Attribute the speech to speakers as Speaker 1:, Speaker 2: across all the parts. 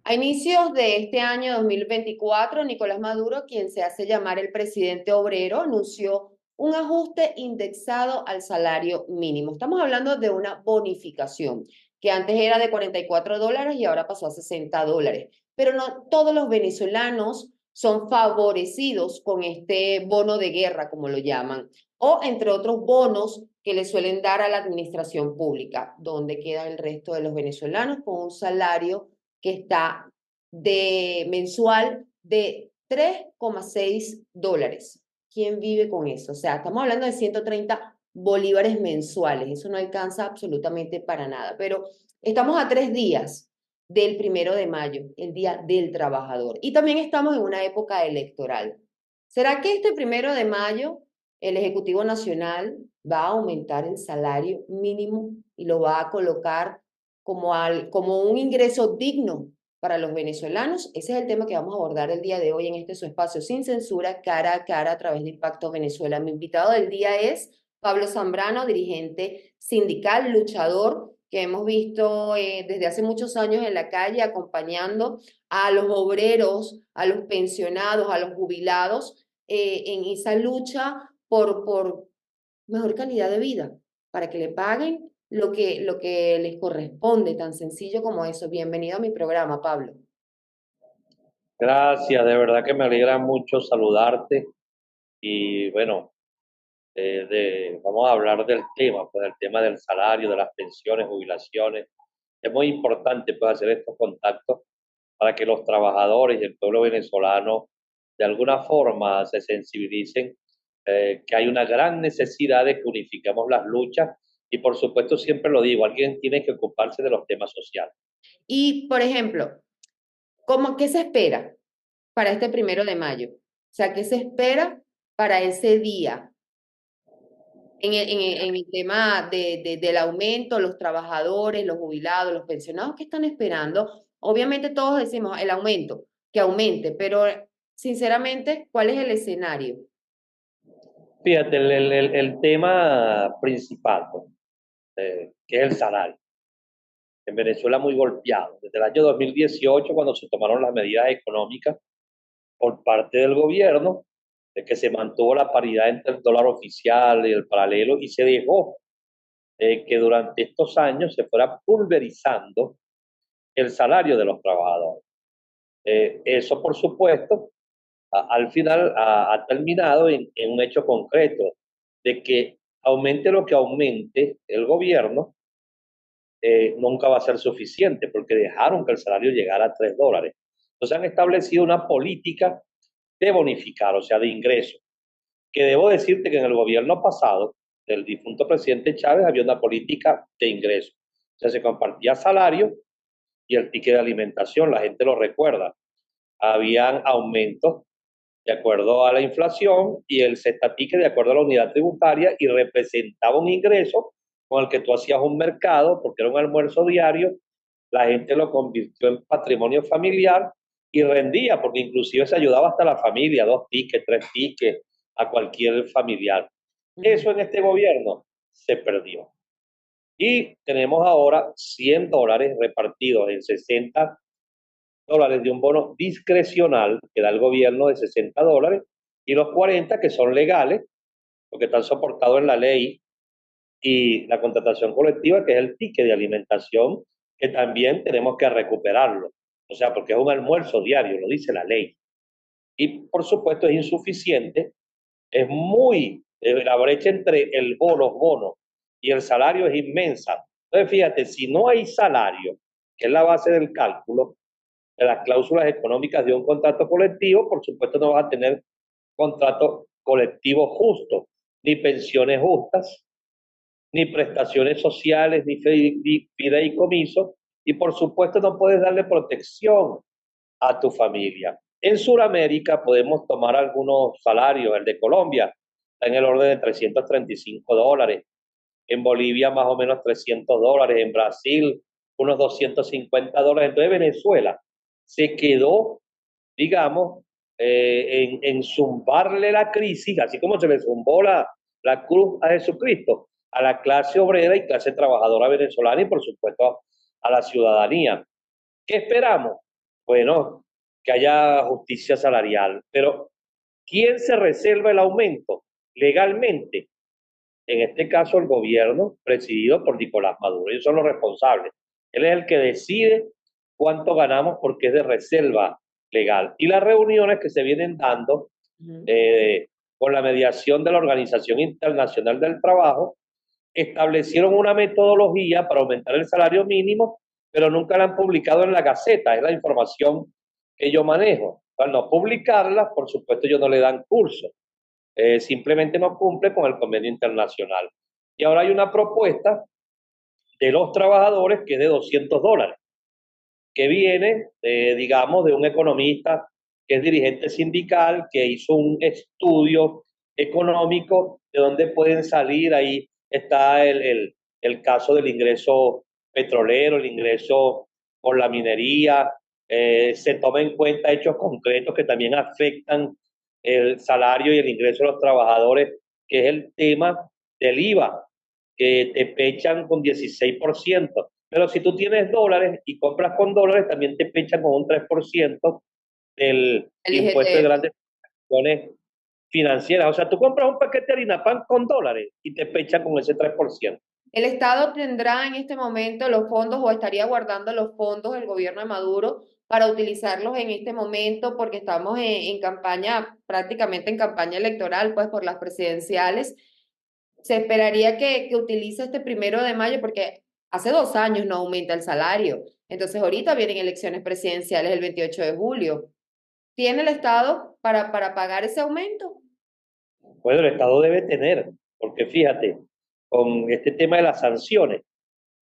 Speaker 1: A inicios de este año 2024, Nicolás Maduro, quien se hace llamar el presidente obrero, anunció un ajuste indexado al salario mínimo. Estamos hablando de una bonificación que antes era de $44 y ahora pasó a $60. Pero no todos los venezolanos son favorecidos con este bono de guerra, como lo llaman, o entre otros bonos que le suelen dar a la administración pública, donde queda el resto de los venezolanos con un salario que está de mensual de $3,6. ¿Quién vive con eso? O sea, estamos hablando de 130 bolívares mensuales. Eso no alcanza absolutamente para nada. Pero estamos a 3 días del 1 de mayo, el Día del Trabajador. Y también estamos en una época electoral. ¿Será que este 1 de mayo el Ejecutivo Nacional va a aumentar el salario mínimo y lo va a colocar como un ingreso digno para los venezolanos? Ese es el tema que vamos a abordar el día de hoy en este su espacio sin censura, cara a cara, a través de Impacto Venezuela. Mi invitado del día es Pablo Zambrano, dirigente sindical, luchador, que hemos visto desde hace muchos años en la calle acompañando a los obreros, a los pensionados, a los jubilados en esa lucha por mejor calidad de vida, para que le paguen lo que les corresponde, tan sencillo como eso. Bienvenido a mi programa, Pablo.
Speaker 2: Gracias, de verdad que me alegra mucho saludarte y bueno, vamos a hablar del tema, pues el tema del salario, de las pensiones, jubilaciones. Es muy importante pues hacer estos contactos para que los trabajadores y el pueblo venezolano de alguna forma se sensibilicen que hay una gran necesidad de que unifiquemos las luchas y por supuesto siempre lo digo, alguien tiene que ocuparse de los temas sociales.
Speaker 1: Y, por ejemplo, ¿qué se espera para este 1 de mayo? O sea, ¿qué se espera para ese día? En el tema del aumento, los trabajadores, los jubilados, los pensionados, ¿qué están esperando? Obviamente todos decimos el aumento, que aumente, pero sinceramente, ¿cuál es el escenario?
Speaker 2: Fíjate, el tema principal, pues, que es el salario. En Venezuela muy golpeado. Desde el año 2018, cuando se tomaron las medidas económicas por parte del gobierno, de que se mantuvo la paridad entre el dólar oficial y el paralelo y se dejó que durante estos años se fuera pulverizando el salario de los trabajadores. Eso, por supuesto, al final ha terminado en un hecho concreto de que aumente lo que aumente el gobierno, nunca va a ser suficiente porque dejaron que el salario llegara a $3. Entonces han establecido una política de bonificar, o sea, de ingreso, que debo decirte que en el gobierno pasado del difunto presidente Chávez había una política de ingreso. O sea, se compartía salario y el ticket de alimentación, la gente lo recuerda. Habían aumentos de acuerdo a la inflación y el cesta ticket de acuerdo a la unidad tributaria y representaba un ingreso con el que tú hacías un mercado porque era un almuerzo diario, la gente lo convirtió en patrimonio familiar y rendía porque inclusive se ayudaba hasta la familia, 2 tickets, 3 tickets, a cualquier familiar. Eso en este gobierno se perdió. Y tenemos ahora $100 repartidos en $60 de un bono discrecional que da el gobierno de $60 y los 40 que son legales, porque están soportados en la ley y la contratación colectiva, que es el ticket de alimentación, que también tenemos que recuperarlo. O sea, porque es un almuerzo diario, lo dice la ley. Y por supuesto es insuficiente, es la brecha entre los bonos y el salario es inmensa. Entonces, fíjate, si no hay salario, que es la base del cálculo, de las cláusulas económicas de un contrato colectivo, por supuesto no vas a tener contrato colectivo justo, ni pensiones justas, ni prestaciones sociales, ni fideicomisos, y por supuesto no puedes darle protección a tu familia. En Sudamérica podemos tomar algunos salarios, el de Colombia está en el orden de $335, en Bolivia más o menos $300, en Brasil unos $250. Entonces Venezuela se quedó, digamos, en zumbarle la crisis, así como se le zumbó la cruz a Jesucristo, a la clase obrera y clase trabajadora venezolana y por supuesto a la ciudadanía. ¿Qué esperamos? Bueno, que haya justicia salarial. Pero, ¿quién se reserva el aumento legalmente? En este caso, el gobierno presidido por Nicolás Maduro. Ellos son los responsables. Él es el que decide cuánto ganamos porque es de reserva legal. Y las reuniones que se vienen dando
Speaker 1: Ujú.
Speaker 2: eh, con la mediación de la Organización Internacional del Trabajo, establecieron una metodología para aumentar el salario mínimo, pero nunca la han publicado en la Gaceta, es la información que yo manejo. Al no publicarla, por supuesto, ellos no le dan curso, simplemente no cumple con el convenio internacional. Y ahora hay una propuesta de los trabajadores que es de $200, que viene, digamos, de un economista que es dirigente sindical, que hizo un estudio económico de dónde pueden salir. Ahí está el caso del ingreso petrolero, el ingreso por la minería. Se toma en cuenta hechos concretos que también afectan el salario y el ingreso de los trabajadores, que es el tema del IVA, que te pechan con 16%. Pero si tú tienes dólares y compras con dólares, también te pechan con un 3% del
Speaker 1: El
Speaker 2: impuesto de
Speaker 1: IGTF.
Speaker 2: grandes transacciones financieras. O sea, tú compras un paquete de harina pan con dólares y te pechan con ese 3%.
Speaker 1: ¿El Estado tendrá en este momento los fondos o estaría guardando los fondos del gobierno de Maduro para utilizarlos en este momento? Porque estamos en campaña, prácticamente en campaña electoral, pues por las presidenciales. Se esperaría que utilice este 1 de mayo porque hace 2 años no aumenta el salario. Entonces ahorita vienen elecciones presidenciales el 28 de julio. ¿Tiene el Estado para pagar ese aumento?
Speaker 2: Bueno, el Estado debe tener, porque fíjate, con este tema de las sanciones,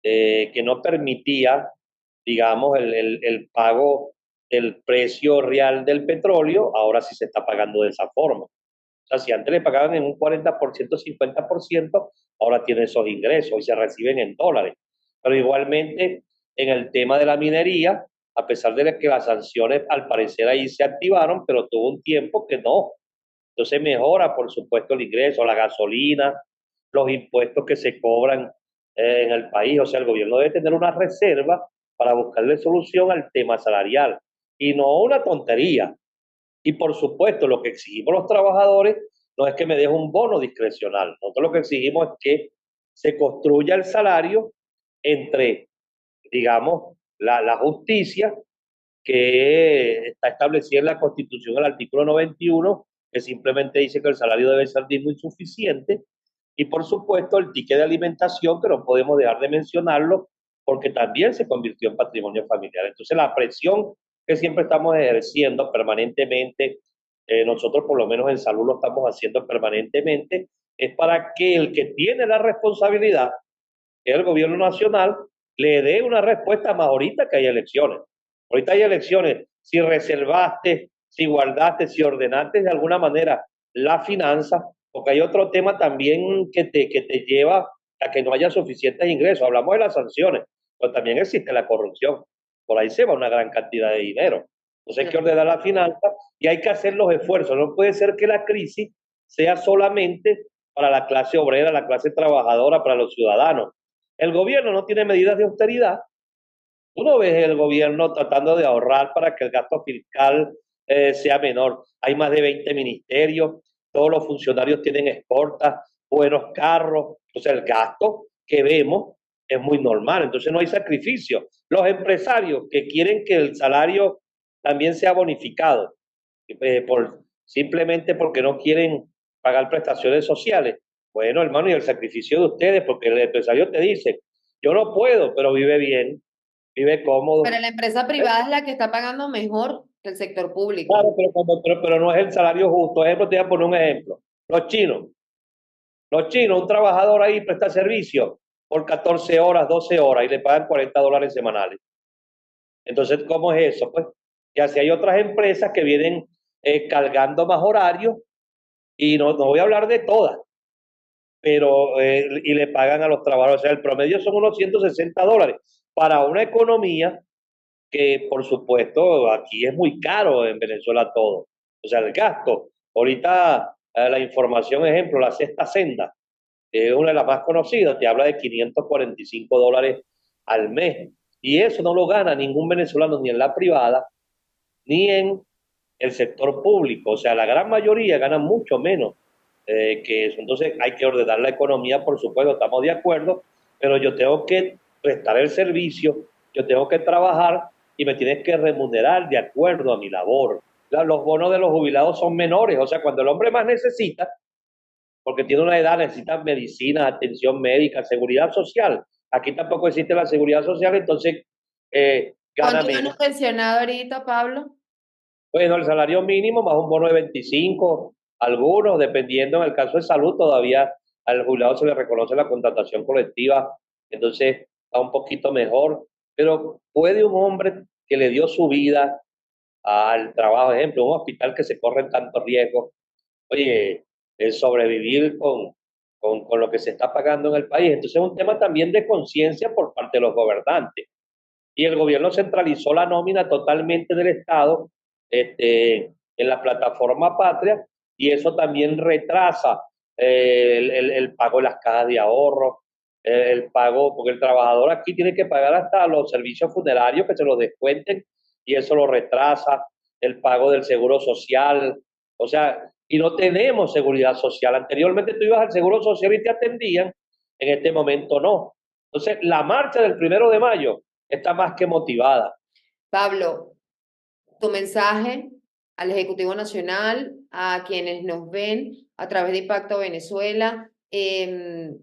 Speaker 2: que no permitía, digamos, el pago del precio real del petróleo, ahora sí se está pagando de esa forma. O sea, si antes le pagaban en un 40%, 50%, ahora tiene esos ingresos y se reciben en dólares. Pero igualmente, en el tema de la minería, a pesar de que las sanciones al parecer ahí se activaron, pero tuvo un tiempo que no. Entonces mejora, por supuesto, el ingreso, la gasolina, los impuestos que se cobran en el país. O sea, el gobierno debe tener una reserva para buscarle solución al tema salarial y no una tontería. Y por supuesto, lo que exigimos los trabajadores no es que me deje un bono discrecional. Nosotros lo que exigimos es que se construya el salario entre, digamos, la justicia que está establecida en la Constitución, el artículo 91, que simplemente dice que el salario debe ser digno y suficiente, y por supuesto el ticket de alimentación, que no podemos dejar de mencionarlo, porque también se convirtió en patrimonio familiar. Entonces la presión que siempre estamos ejerciendo permanentemente, nosotros por lo menos en salud lo estamos haciendo permanentemente, es para que el que tiene la responsabilidad, que es el gobierno nacional, le dé una respuesta más ahorita que hay elecciones. Ahorita hay elecciones. Si reservaste, si guardaste, si ordenaste de alguna manera la finanza, porque hay otro tema también que te lleva a que no haya suficientes ingresos. Hablamos de las sanciones, pero también existe la corrupción. Por ahí se va una gran cantidad de dinero. Entonces hay que
Speaker 1: Claro.
Speaker 2: ordenar la finanza y hay que hacer los esfuerzos. No puede ser que la crisis sea solamente para la clase obrera, la clase trabajadora, para los ciudadanos. El gobierno no tiene medidas de austeridad. Tú no ves el gobierno tratando de ahorrar para que el gasto fiscal sea menor. Hay más de 20 ministerios, todos los funcionarios tienen escoltas, buenos carros. O sea, el gasto que vemos es muy normal, entonces no hay sacrificio. Los empresarios que quieren que el salario también sea bonificado, simplemente porque no quieren pagar prestaciones sociales. Bueno, hermano, y el sacrificio de ustedes, porque el empresario te dice, yo no puedo, pero vive bien, vive
Speaker 1: Pero
Speaker 2: cómodo.
Speaker 1: la empresa privada es la que está pagando mejor que el sector público.
Speaker 2: Claro, pero no es el salario justo. Ejemplo, te voy a poner un ejemplo. Los chinos, un trabajador ahí presta servicio por 14 horas, 12 horas y le pagan $40 semanales. Entonces, ¿cómo es eso? Pues que así hay otras empresas que vienen cargando más horarios y no voy a hablar de todas, pero y le pagan a los trabajadores. O sea, el promedio son unos $160 para una economía que, por supuesto, aquí es muy caro en Venezuela todo. O sea, el gasto. Ahorita la información, ejemplo, la sexta senda, que es una de las más conocidas, te habla de $545 al mes. Y eso no lo gana ningún venezolano ni en la privada, ni en el sector público. O sea, la gran mayoría gana mucho menos que eso. Entonces hay que ordenar la economía, por supuesto, estamos de acuerdo, pero yo tengo que prestar el servicio, yo tengo que trabajar y me tienes que remunerar de acuerdo a mi labor. Los bonos de los jubilados son menores, o sea, cuando el hombre más necesita, porque tiene una edad, necesita medicina, atención médica, seguridad social. Aquí tampoco existe la seguridad social, entonces gana
Speaker 1: ¿Cuánto gana
Speaker 2: menos.
Speaker 1: un pensionado ahorita, Pablo?
Speaker 2: Bueno, el salario mínimo más un bono de 25, algunos, dependiendo en el caso de salud, todavía al jubilado se le reconoce la contratación colectiva, entonces está un poquito mejor, pero puede un hombre que le dio su vida al trabajo, ejemplo, un hospital que se corre tantos riesgos, oye, es sobrevivir con lo que se está pagando en el país. Entonces es un tema también de conciencia por parte de los gobernantes. Y el gobierno centralizó la nómina totalmente del Estado en la plataforma Patria y eso también retrasa el pago de las cajas de ahorro, el pago, porque el trabajador aquí tiene que pagar hasta los servicios funerarios que se los descuenten y eso lo retrasa, el pago del seguro social, o sea, y no tenemos seguridad social. Anteriormente tú ibas al seguro social y te atendían, en este momento no. Entonces, la marcha del 1 de mayo está más que motivada.
Speaker 1: Pablo, tu mensaje al Ejecutivo Nacional, a quienes nos ven a través de Impacto Venezuela.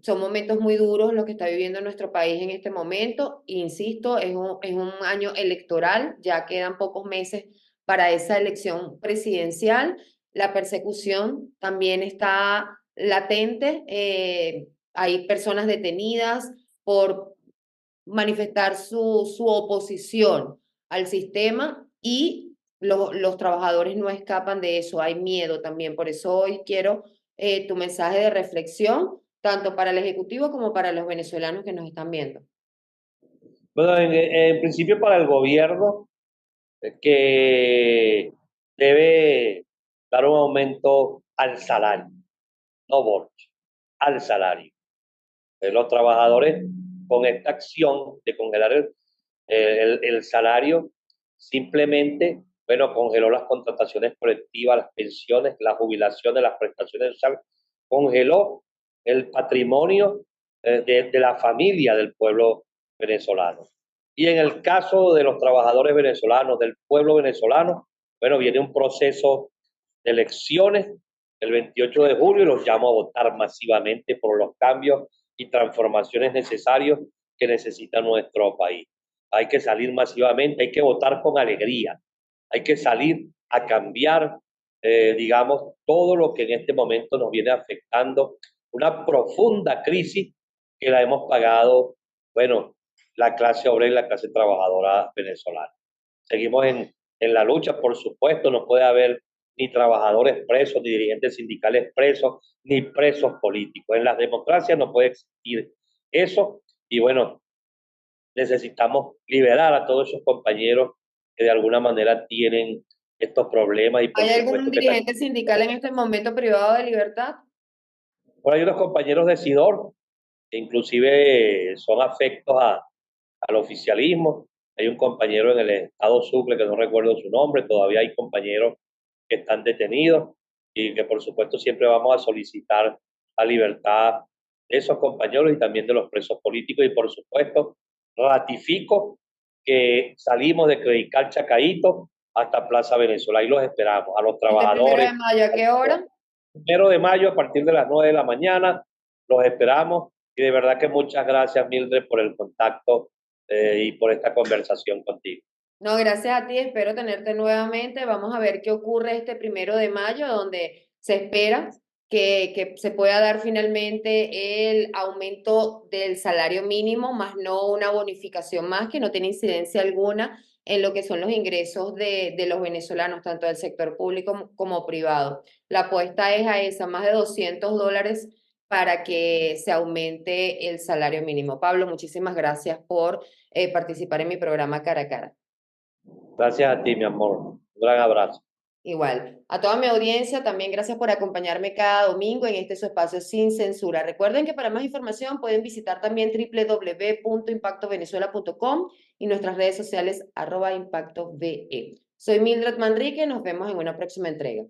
Speaker 1: Son momentos muy duros los que está viviendo nuestro país en este momento. Insisto, es un año electoral, ya quedan pocos meses para esa elección presidencial. La persecución también está latente. Hay personas detenidas por manifestar su oposición al sistema y los trabajadores no escapan de eso, hay miedo también. Por eso hoy quiero tu mensaje de reflexión, tanto para el Ejecutivo como para los venezolanos que nos están viendo.
Speaker 2: Bueno, en principio para el gobierno que debe dar un aumento al salario, no bonos, al salario. Los trabajadores con esta acción de congelar el salario simplemente, bueno, congeló las contrataciones colectivas, las pensiones, las jubilaciones, las prestaciones sociales, congeló el patrimonio de la familia del pueblo venezolano. Y en el caso de los trabajadores venezolanos, del pueblo venezolano, bueno, viene un proceso de elecciones el 28 de julio y los llamo a votar masivamente por los cambios y transformaciones necesarios que necesita nuestro país. Hay que salir masivamente, hay que votar con alegría, hay que salir a cambiar, digamos, todo lo que en este momento nos viene afectando, una profunda crisis que la hemos pagado, bueno, la clase obrera y la clase trabajadora venezolana. Seguimos en la lucha, por supuesto, no puede haber ni trabajadores presos, ni dirigentes sindicales presos, ni presos políticos. En las democracias no puede existir eso y bueno, necesitamos liberar a todos esos compañeros que de alguna manera tienen estos problemas y por
Speaker 1: ¿Hay algún
Speaker 2: supuesto que están...
Speaker 1: dirigente sindical en este momento privado de libertad?
Speaker 2: Por ahí unos compañeros de SIDOR, que inclusive son afectos al oficialismo. Hay un compañero en el estado Sucre que no recuerdo su nombre, todavía hay compañeros que están detenidos y que por supuesto siempre vamos a solicitar la libertad de esos compañeros y también de los presos políticos y por supuesto ratifico que salimos de Credical Chacaíto hasta Plaza Venezuela y los esperamos a los
Speaker 1: Este primero
Speaker 2: trabajadores.
Speaker 1: de mayo, ¿a qué hora?
Speaker 2: 1 de mayo a partir de las 9 de la mañana los esperamos y de verdad que muchas gracias Mildred por el contacto y por esta conversación contigo.
Speaker 1: No, gracias a ti, espero tenerte nuevamente. Vamos a ver qué ocurre este primero de mayo, donde se espera que se pueda dar finalmente el aumento del salario mínimo, más no una bonificación más que no tiene incidencia alguna en lo que son los ingresos de los venezolanos, tanto del sector público como privado. La apuesta es a esa, más de $200 para que se aumente el salario mínimo. Pablo, muchísimas gracias por participar en mi programa Cara a Cara.
Speaker 2: Gracias a ti, mi amor. Un gran abrazo.
Speaker 1: Igual, a toda mi audiencia, también gracias por acompañarme cada domingo en este su espacio sin censura. Recuerden que para más información pueden visitar también www.impactovenezuela.com y nuestras redes sociales @impactove. Soy Mildred Manrique, nos vemos en una próxima entrega.